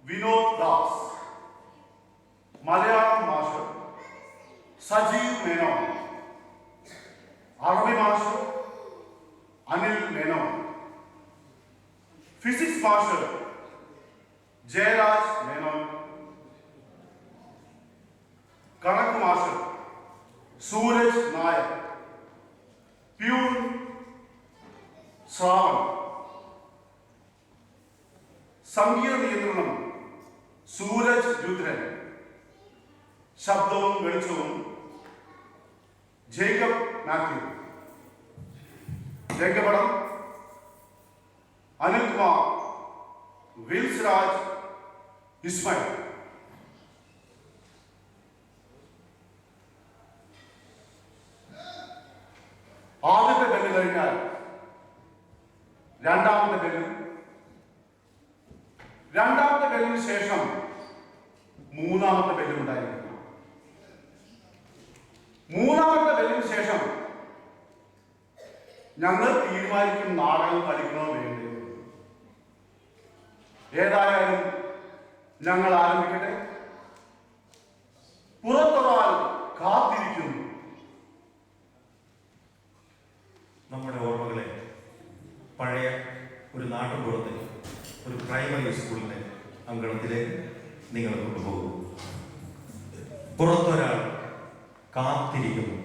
വിനോദ് ദാസ്. മലയാളം മാഷ് സജീവ് മേനോൻ. അറബി മാഷ് അനിൽ മേനോൻ. ഫിസിക്സ് മാഷ് ജയരാജ് മേനോൻ. കണക്ക് മാഷ് സൂരജ് നായർ. പ്യൂൺ ശ്രാവൺ. സംഗീത നിയന്ത്രണം സൂരജ് രുദ്രൻ. ശബ്ദവും വെളിച്ചവും ജേക്കബ് മാത്യു. രംഗപടം അനിൽകുമാർ, വിൽസ് രാജ്, ഇസ്മായിൽ. ആദ്യത്തെ ബെല്ല് കഴിഞ്ഞാൽ രണ്ടാമത്തെ ബെല്ലും, രണ്ടാമത്തെ ബെല്ലിന് ശേഷം മൂന്നാമത്തെ ബെല്ലും ഉണ്ടായിരിക്കും. മൂന്നാമത്തെ ബെല്ലിന് ശേഷം ഞങ്ങൾ തീരുമാനിക്കും നാടകം കളിക്കണോ വേണ്ടയോ. ഏതായാലും ഞങ്ങൾ ആരംഭിക്കട്ടെ. പുറത്തൊരാൾ കാത്തിരിക്കുന്നു. നമ്മുടെ ഓർമ്മകളെ പഴയ ഒരു നാട്ടുപുറത്തേക്ക്, ഒരു പ്രൈമറി സ്കൂളിന്റെ അങ്കണത്തിലേക്ക് നിങ്ങൾ കൊണ്ടുപോകും. പുറത്തൊരാൾ കാത്തിരിക്കുന്നു.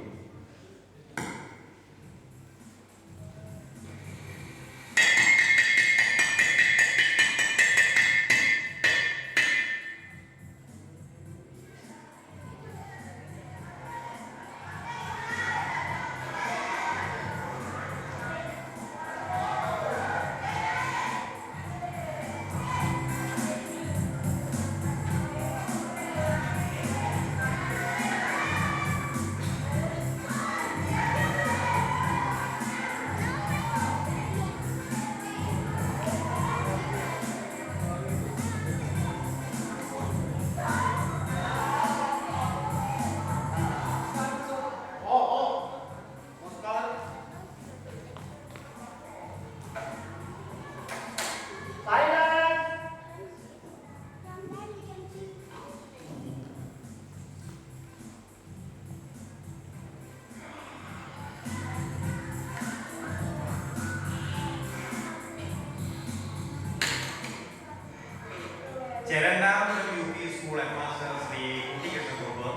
Cherandamapuram UP school headmaster Shri Kuttikrishnakurup,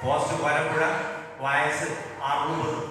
post Varappuzha, വയസ്സ് 60.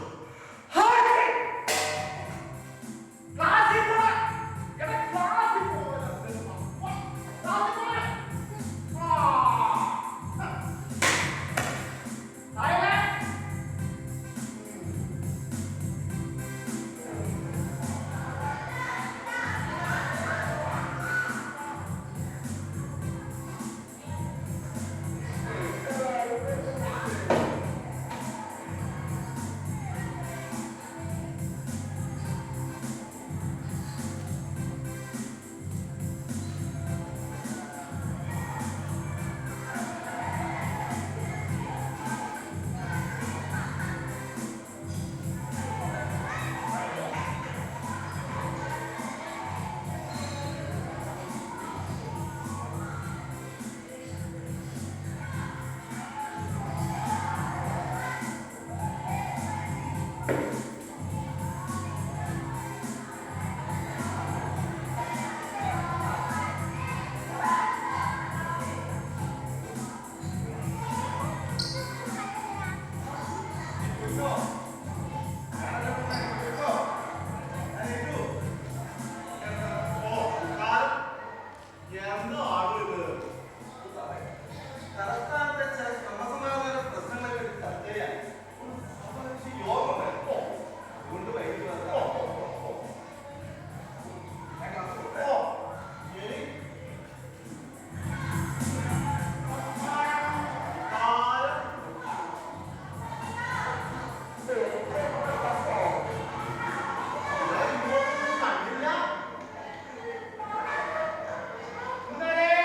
ഇന്നലെ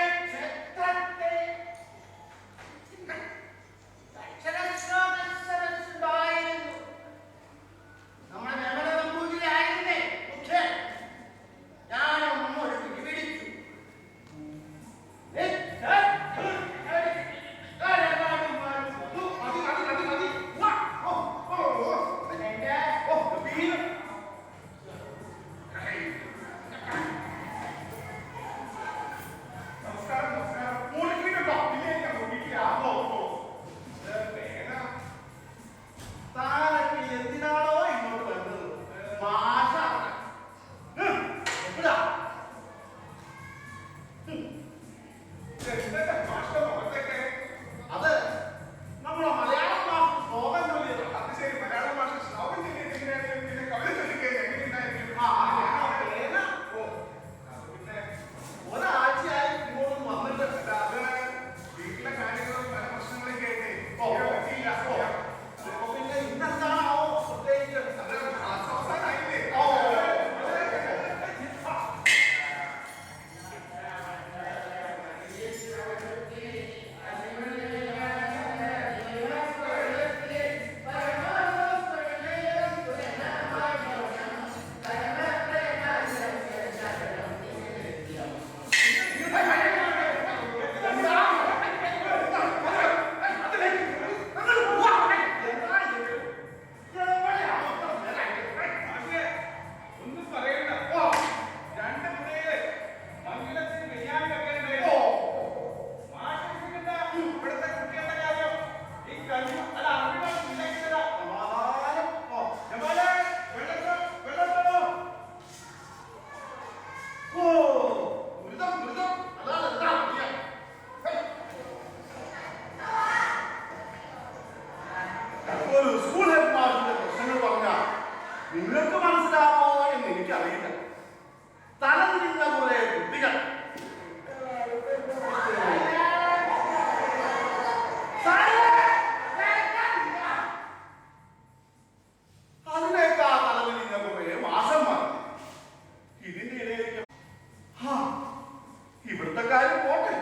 ഇവിടുത്തെ കാര്യം പോട്ടെ,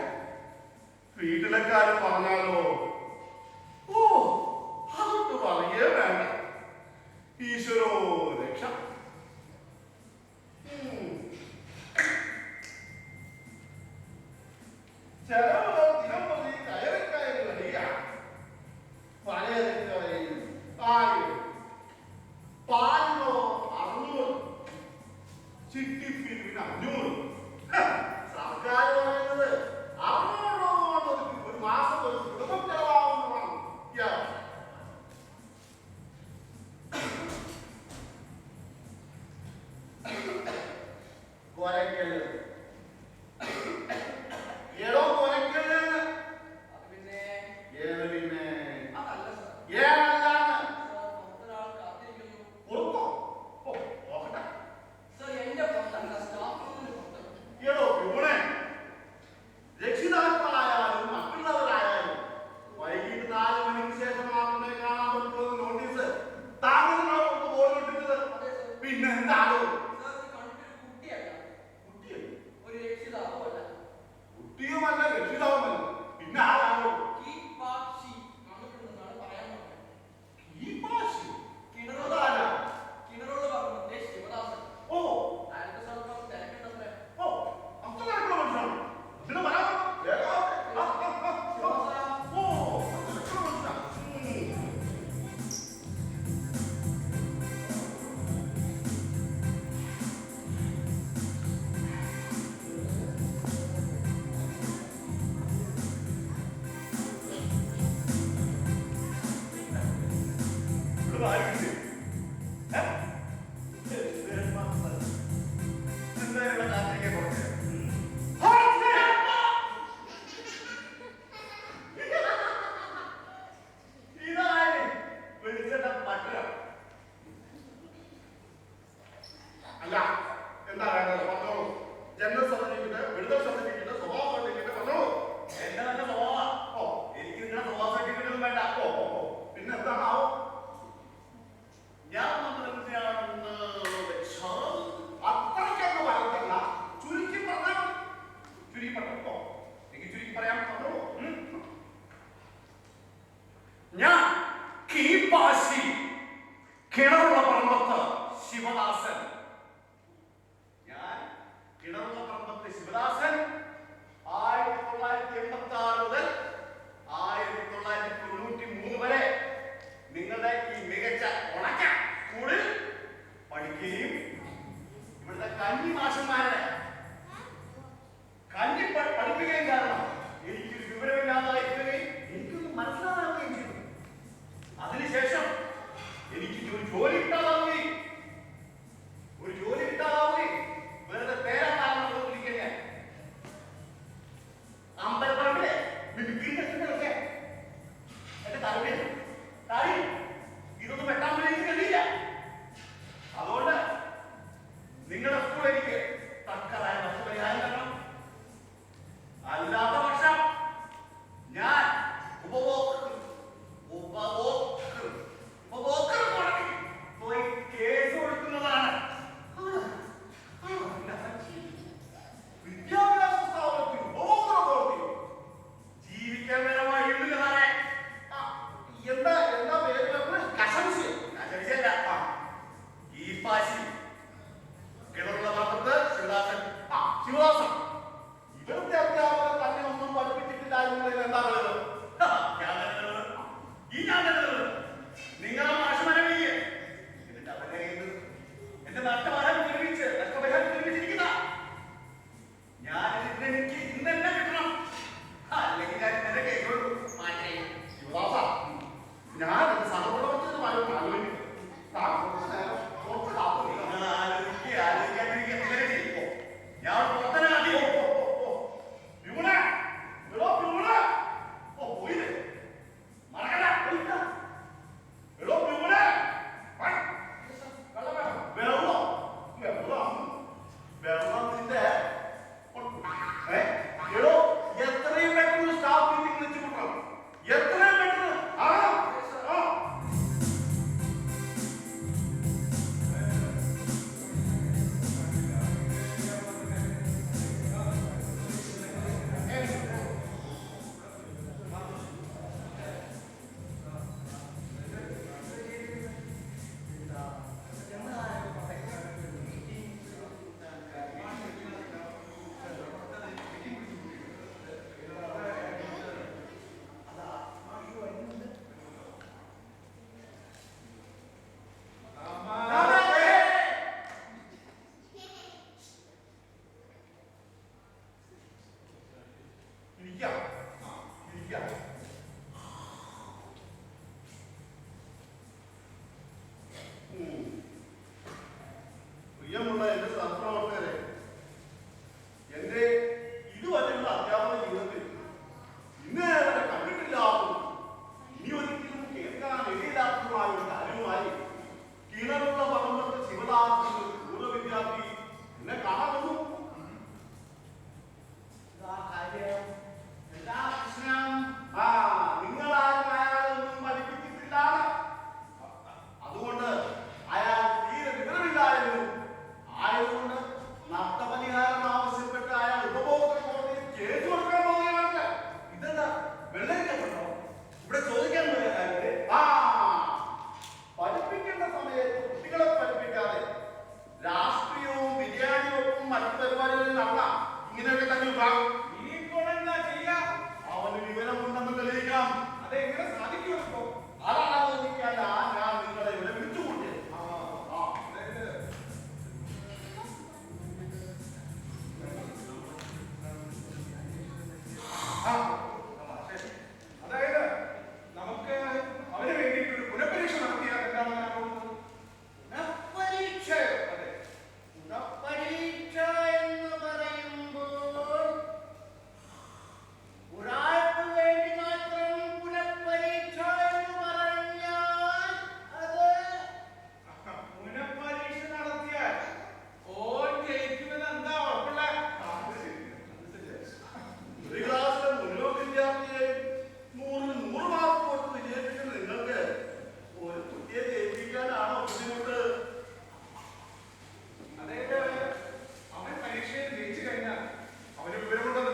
വീട്ടിലെ കാര്യം പറഞ്ഞാലോ? ഓ, അതൊട്ട് പറയേ വേണ്ട. ഈശ്വരോ രക്ഷ. ചെലവ് ദിനംപ്രതി കയറി വരിക. പലചരക്ക് കടയിൽ 1000, പാലിനോ 600, ചിട്ടിപ്പിരിവിന് 500. സർക്കാർ പറയുന്നത് 600 കൊണ്ട് ഒരു മാസം ഒരു കുടുംബം ചെലവാകുന്നതാണ്. കൊരക്കല്, എടോ കൊരക്കല്, ഇരിക്കാം. ഇരിക്കാം. പ്രിയമുള്ള എന്റെ സഹപ്രവർത്തകരെ, എന്റെ ഇതുവരെയുള്ള അധ്യാപന ജീവിതത്തിൽ ഇന്നേ വരെ കണ്ടിട്ടില്ലാത്തതും ഇനി ഒരിക്കലും കേൾക്കാൻ ഇടയില്ലാത്തതുമായ ഒരു കാര്യവുമായി കിണറുള്ള പറമ്പത്ത് ശിവദാസൻ ഒരു പൂർവ്വ വിദ്യാർത്ഥി എന്നെ കാണാൻ വന്നു. നിങ്ങളാരും അയാളൊന്നും പഠിപ്പിച്ചിട്ടില്ല. അതുകൊണ്ട് അയാൾ തീരെ വിവരമില്ലായിരുന്നു. ആയതുകൊണ്ട് നഷ്ടപരിഹാരം ആവശ്യപ്പെട്ട് അയാൾ ഉപഭോക്തൃ കോടതിയിൽ കേസ് കൊടുക്കാൻ പോവുകയാണ്. ഇതെന്താ വെള്ളരിക്കപ്പെട്ടോ? ഇവിടെ ചോദിക്കാൻ പോയ കാര്യത്തെ പഠിപ്പിക്കേണ്ട സമയത്ത് കുട്ടികളെ പഠിപ്പിക്കാതെ രാഷ്ട്രീയവും ബിരിയാണിയും മറ്റു പരിപാടികളിൽ നടന്ന ഇങ്ങനെയൊക്കെ തന്നെ ഉണ്ടാകും. അവന് വിവരമുണ്ടെന്ന് തെളിയിക്കാം. അതെങ്ങനെ സാധിക്കുമോ? അതാലോചിക്കാൻ ഞാൻ നിങ്ങളെ ഇവിടെ വിളിച്ചുകൂട്ടിയത്. അതായത് നമുക്ക് അവന് വേണ്ടിയിട്ട് ഒരു പുനഃപരീക്ഷ നടത്തിയാൽ എന്താണ് പുനഃപരീക്ഷയോ? അതെ, പുനഃപരീക്ഷ എന്ന് പറയുമ്പോൾ ഒരാൾക്ക് വേണ്ടി മാത്രം പുനഃപരീക്ഷ എന്ന് പറഞ്ഞാൽ അത് പുനഃപരീക്ഷ നടത്തിയാൽ ഓൻ ജയിക്കുമെന്ന് എന്താ ഉറപ്പുള്ള? ഒരു ക്ലാസ്സിലെ മുഴുവൻ വിദ്യാർത്ഥിയെ 100 മാർക്ക് കൊടുത്ത് വിജയിപ്പിക്കുന്ന നിങ്ങൾക്ക് ഒരു കുട്ടിയെ ജയിപ്പിക്കാനാണോ ബുദ്ധിമുട്ട്? അതായത് അവൻ പരീക്ഷയിൽ ജയിച്ചു കഴിഞ്ഞാൽ അവന് വിവരമുണ്ടെന്ന്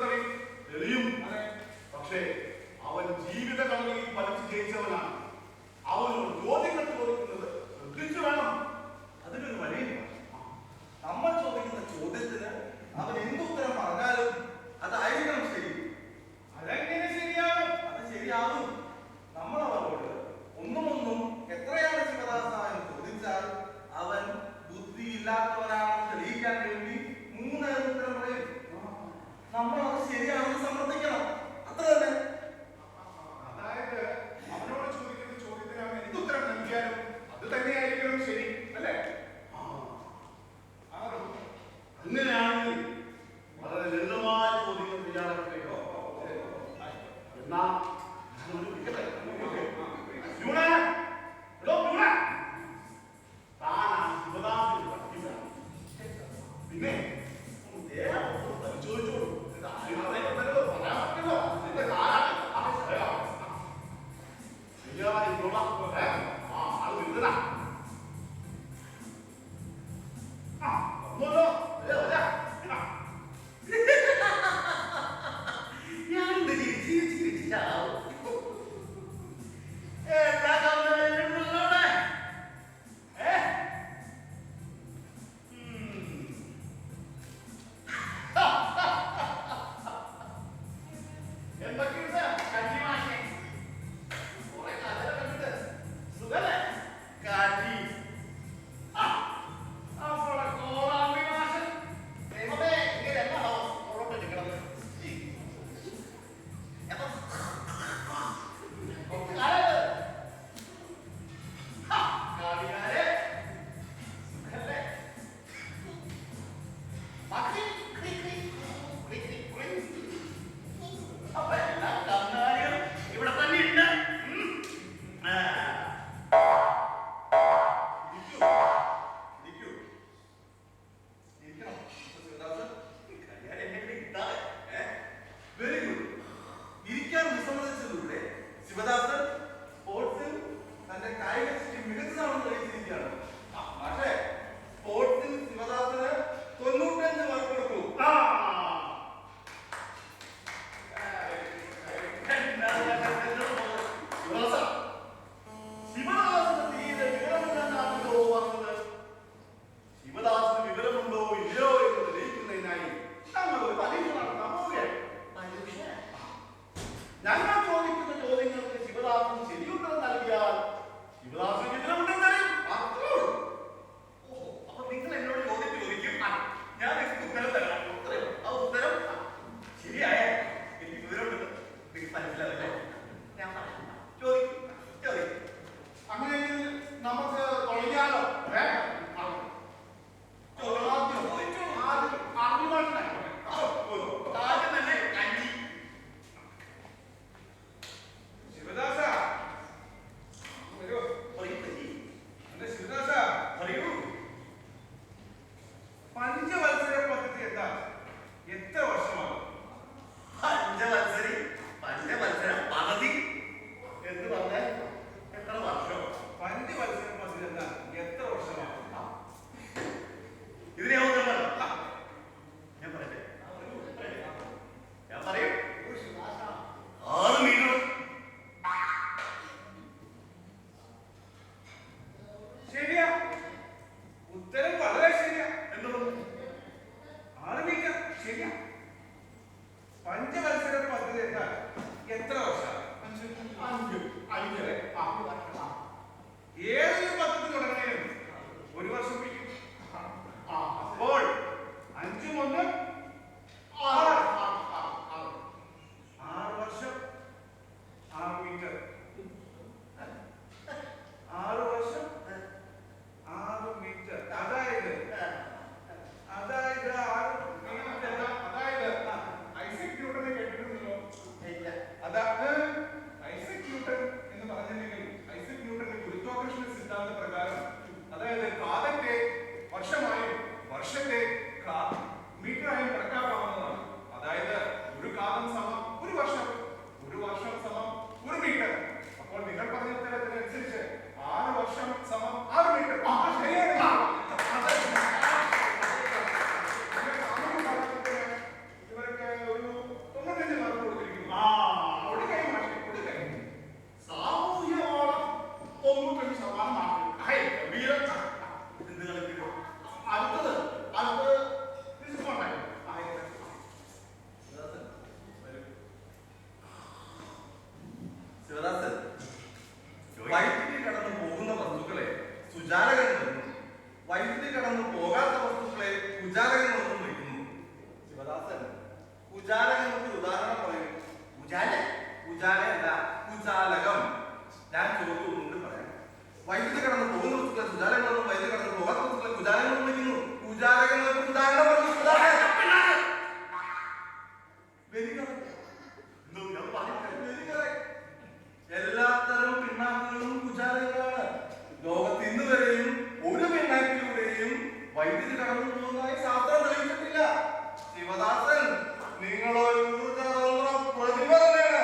തെളിയും. അതെ. പക്ഷേ അവൻ ജീവിത കളരിയിൽ പഠിച്ച് ജയിച്ചവനാണ്. അവനോട് ചോദ്യങ്ങൾ ചോദിക്കുന്നത് ശ്രദ്ധിച്ചു വേണം. അതിനൊരു വഴിയില്ല. നമ്മൾ ചോദിക്കുന്ന ചോദ്യത്തിന് അവൻ എന്തുത്തരം പറഞ്ഞാലും അതായിരിക്കണം ശരി. അതെങ്ങനെ ശരിയാകും? അത് ശരിയാകും. നമ്മൾ അവരോട് ഒന്നും എത്രയാണ് ശിവദാസ എന്ന് ചോദിച്ചാൽ അവൻ ബുദ്ധിയില്ലാത്തവനാണെന്ന് തെളിയിക്കാൻ വേണ്ടി 3 ഉത്തരം പറയും. നമ്മൾ അത് ശരിയാണെന്ന് സമ്മതിക്കണം. അത്ര തന്നെ. അതായത് അവനോട് ചോദിക്കുന്ന ചോദ്യത്തിന് അവൻ എന്തുത്തരം നൽകിയാലും അത് തന്നെയായിരിക്കണം ശരി, അല്ലേ? അങ്ങനെയാണെങ്കിൽ വളരെ ലളിതമായ ചോദ്യങ്ങൾ തയ്യാറാക്കട്ടോ. എന്നാ ഞാനൊരു വിളിക്കട്ടെ. യൂണേ, എടോ യൂണേ, താനാ ശിവദാസൻ പഠിപ്പിച്ചതാണ്. പിന്നെ ദേഹം ഒന്ന് പരിശോധിച്ചോളൂ. ഇത് ആരും അറിയപ്പെട്ടല്ലോ, പറയാൻ പറ്റില്ലോ. ഇതിന്റെ കാലാണ്. ശരിയായിരിക്കോളാം. അത് വിരുദ്ധനാ. ഒന്നുമല്ലോ. ഞാനെന്ത് ചിരിച്ചാവും? എല്ലാ കമ്പനിയിലുള്ളവിടെ എന്തൊക്കെയുണ്ട് കഞ്ഞിമാഷേ? കുറെ കാലം കണ്ടിട്ട് സുഖല്ലേ? കാറ്റി അപ്പോൾ കോറാമ്പി മാഷ് ദൈവമേ, ഇങ്ങനെ എന്നാണോ മുന്നോട്ട് നിൽക്കണത്? കാടിയാരെ സുഖല്ലേ? അപ്പൊ എല്ലാ കന്നുകാലികളും ഇവിടെ തന്നെ ഉണ്ട്. Very good. ഇരിക്കാൻ വിസമ്മതിച്ചതിലൂടെ ശിവദാസൻ സ്പോർട്സിൽ തന്റെ കായിക ശേഷി മികച്ചതാണെന്ന് തെളിയിച്ചിരിക്കുകയാണ്. പക്ഷേ സ്പോർട്സിൽ ശിവദാസന് 95 മാർക്ക് കൊടുക്കൂ. ശിവദാസന് തീരെ വിവരമില്ലെന്നാണല്ലോ പറഞ്ഞത്. ശിവദാസന് വിവരമുണ്ടോ ഇല്ലയോ എന്ന് തെളിയിക്കുന്നതിനായി ഞങ്ങൾ ഒരു പരീക്ഷ നടത്താൻ പോവുകയാണ്. ഞങ്ങൾ ചോദിക്കുന്ന ചോദ്യങ്ങൾക്ക് ശിവദാസൻ എന്തോ ഞാൻ പറഞ്ഞിട്ടില്ല. എല്ലാത്തരം പിണ്ണാക്കുകളും കുചാലകളാണ്. ലോകത്ത് ഇന്ന് വരെയും ഒരു പിണ്ണാക്കിലൂടെയും വൈദ്യുതി കടന്നു പോകുന്നതായി ശാസ്ത്രം തെളിയിച്ചിട്ടില്ല. ശിവദാസൻ, നിങ്ങളൊരു പ്രതിഭ തന്നെയാണ്.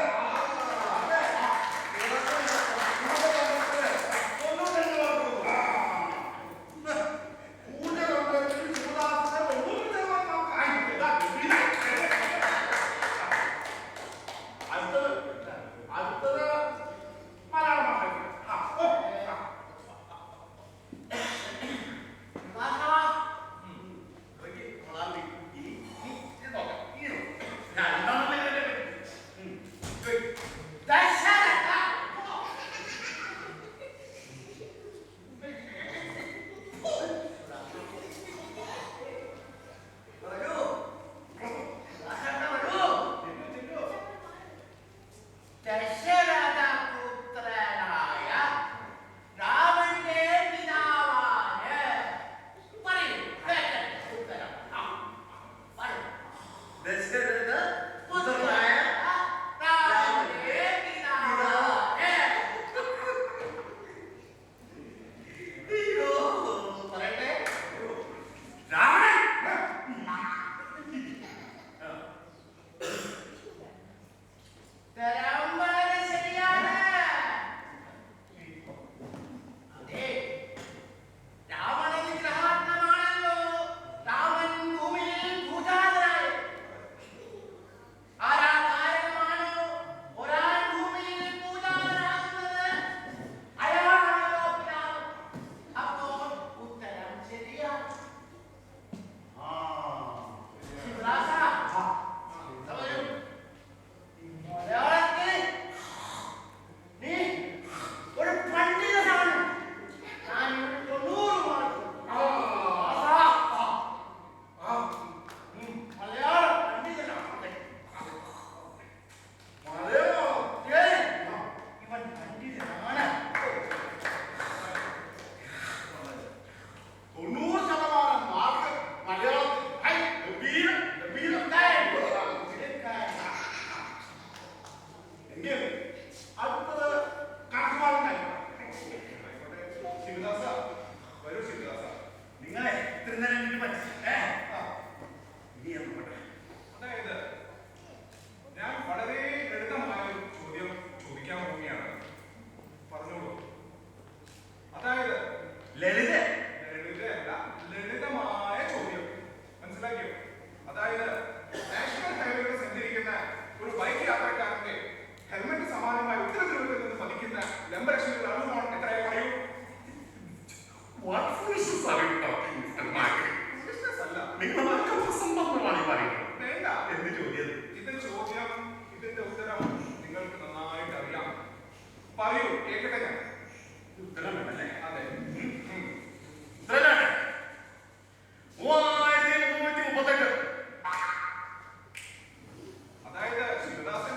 അതായത് ശിവദാസൻ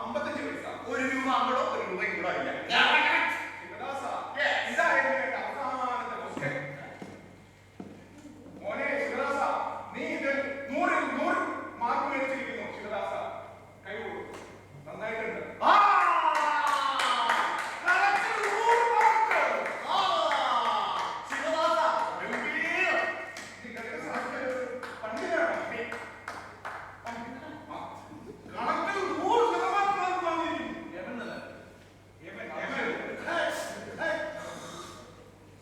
55 പൈസ. 1 രൂപ അങ്ങോട്ടോ 1 രൂപ ഇങ്ങോട്ടോ ഇല്ല. ശിവദാസ, Yes. ഇതായിരുന്നു എന്റെ അവസാനത്തെ question. മോനെ ശിവദാസ, നീ ഇതിൽ 100 മാർക്ക് മേടിച്ചിരിക്കുന്നു. ശിവദാസ, കൈ കൊടുക്കും. നന്നായിട്ടുണ്ട്. ആ! Correct 100 mark. ആ! ശിവദാസ, ഗംഭീരം. നീ കണക്ക് സാധിച്ചത് പണ്ടിലാണ്. കണക്കിൽ 100% മാർക്ക് വാങ്ങിയിരിക്കുന്നു.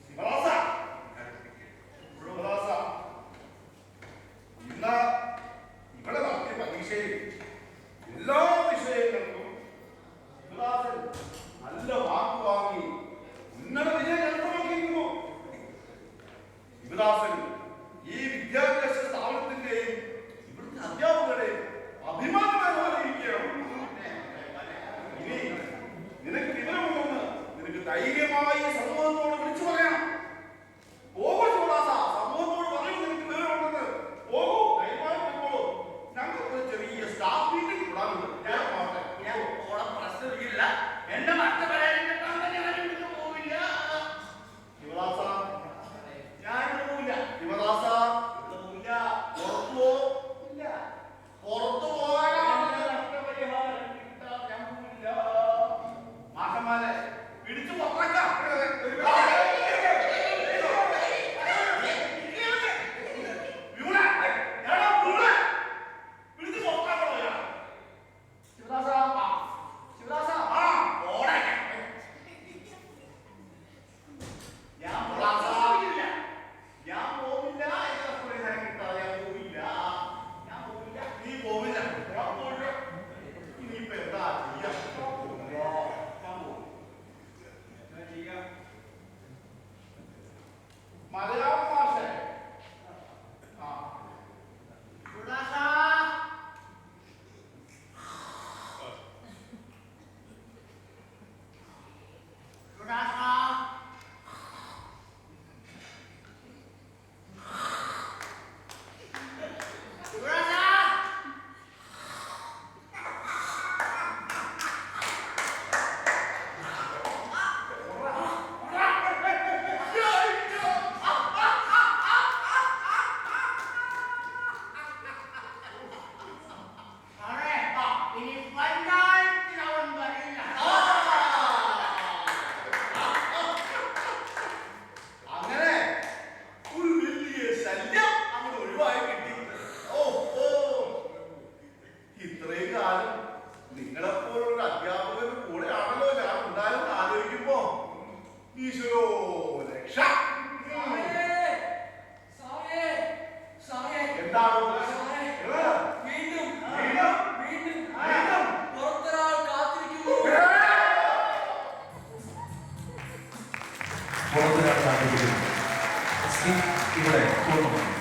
ശിവദാസ, ശിവദാസ, ഇന്ന് ഇവിടെ നടത്തിയ പരീക്ഷയിൽ എല്ലാ വിഷയങ്ങൾക്കും ശിവദാസൻ നല്ല മാർക്ക് വാങ്ങി ഉന്നത വിജയം കരസ്ഥമാക്കിയിരിക്കുന്നു. ശിവദാസൻ ഈ വിദ്യാഭ്യാസ സ്ഥാപനത്തിന്റെയും ഇവിടുത്തെ അധ്യാപകരുടെയും അഭിമാനമായി മാറിയിരിക്കുകയാണ്. ഇനി നിനക്ക് വിവരമുണ്ടെന്ന് നിനക്ക് ധൈര്യമായി സമൂഹത്തോട് വിളിച്ചു പറയാം. പോകൂ ശിവദാസ, സമൂഹത്തോട് പറയൂ നിനക്ക് വിവരമുണ്ടെന്ന്. പോകൂ, ധൈര്യമായി പോയിക്കോളൂ. ഞങ്ങൾക്ക് ഒരു ചെറിയ സ്റ്റാഫ് മീറ്റിംഗ് കൂടാനുണ്ട്. ഞാൻ പോകട്ടെ. ഞാൻ ഓണം പ്രശ്നമില്ല. എന്റെ നഷ്ടപരാജയപ്പെട്ടാൽ തന്നെ ഞാൻ ഇവിടുന്ന് പോവില്ല. ശിവദാസ, ഞാൻ ഇവിടെ പോവില്ല. ശിവദാസ, ഇവിടെ പോവില്ല. പുറത്തു പോ. ഇല്ല. പുറത്തു പോകാനാണ്. എന്റെ നഷ്ടപരിഹാരം കിട്ടാൻ ഞാൻ പോവില്ല. മാഷന്മാരെ പിടിച്ചു പുറത്താക്കാം. വീണ, എടാ വീണ, പിടിച്ചു പുറത്താക്കണോ ഞാൻ? ശിവദാസ, ശിവദാസ, ആ, ഓടെ. ഞാൻ പോവില്ല. ഞാൻ പോവില്ല. എന്റെ നഷ്ടപരിഹാരം കിട്ടാതെ ഞാൻ പോവില്ല. ഞാൻ പോവില്ല. നീ പോവില്ല. ഞാൻ പോവില്ല. ഇനിയിപ്പോ എന്താ ചെയ്യാ? ഞാൻ പോകും. ഞാൻ ചെയ്യാം. മലയാള ഭാഷ. ആ, ശിവദാസ, ശിവദാസ, സാറേ, ഇനി പഞ്ചായത്തിൽ അവൻ വരില്ല. അങ്ങനെ ഒരു വലിയ ശല്യം അങ്ങോട്ട് ഒഴിവായി കിട്ടി. ഓ ഓ, ഇത്രയും കാലം നിങ്ങളെപ്പോലുള്ള അധ്യാപകരുടെ കൂടെയാണല്ലോ ഞാൻ ഉണ്ടായെന്ന് ആലോചിക്കുമ്പോ ഈശ്വരോ രക്ഷ. എന്താണോ വീണ്ടും വീണ്ടും വീണ്ടും വീണ്ടും പുറത്തൊരാൾ കാത്തിരിക്കുന്നു. പുറത്തൊരാൾ കാത്തിരിക്കുന്നു. ഇവിടെ പൂർണ്ണമാണ്.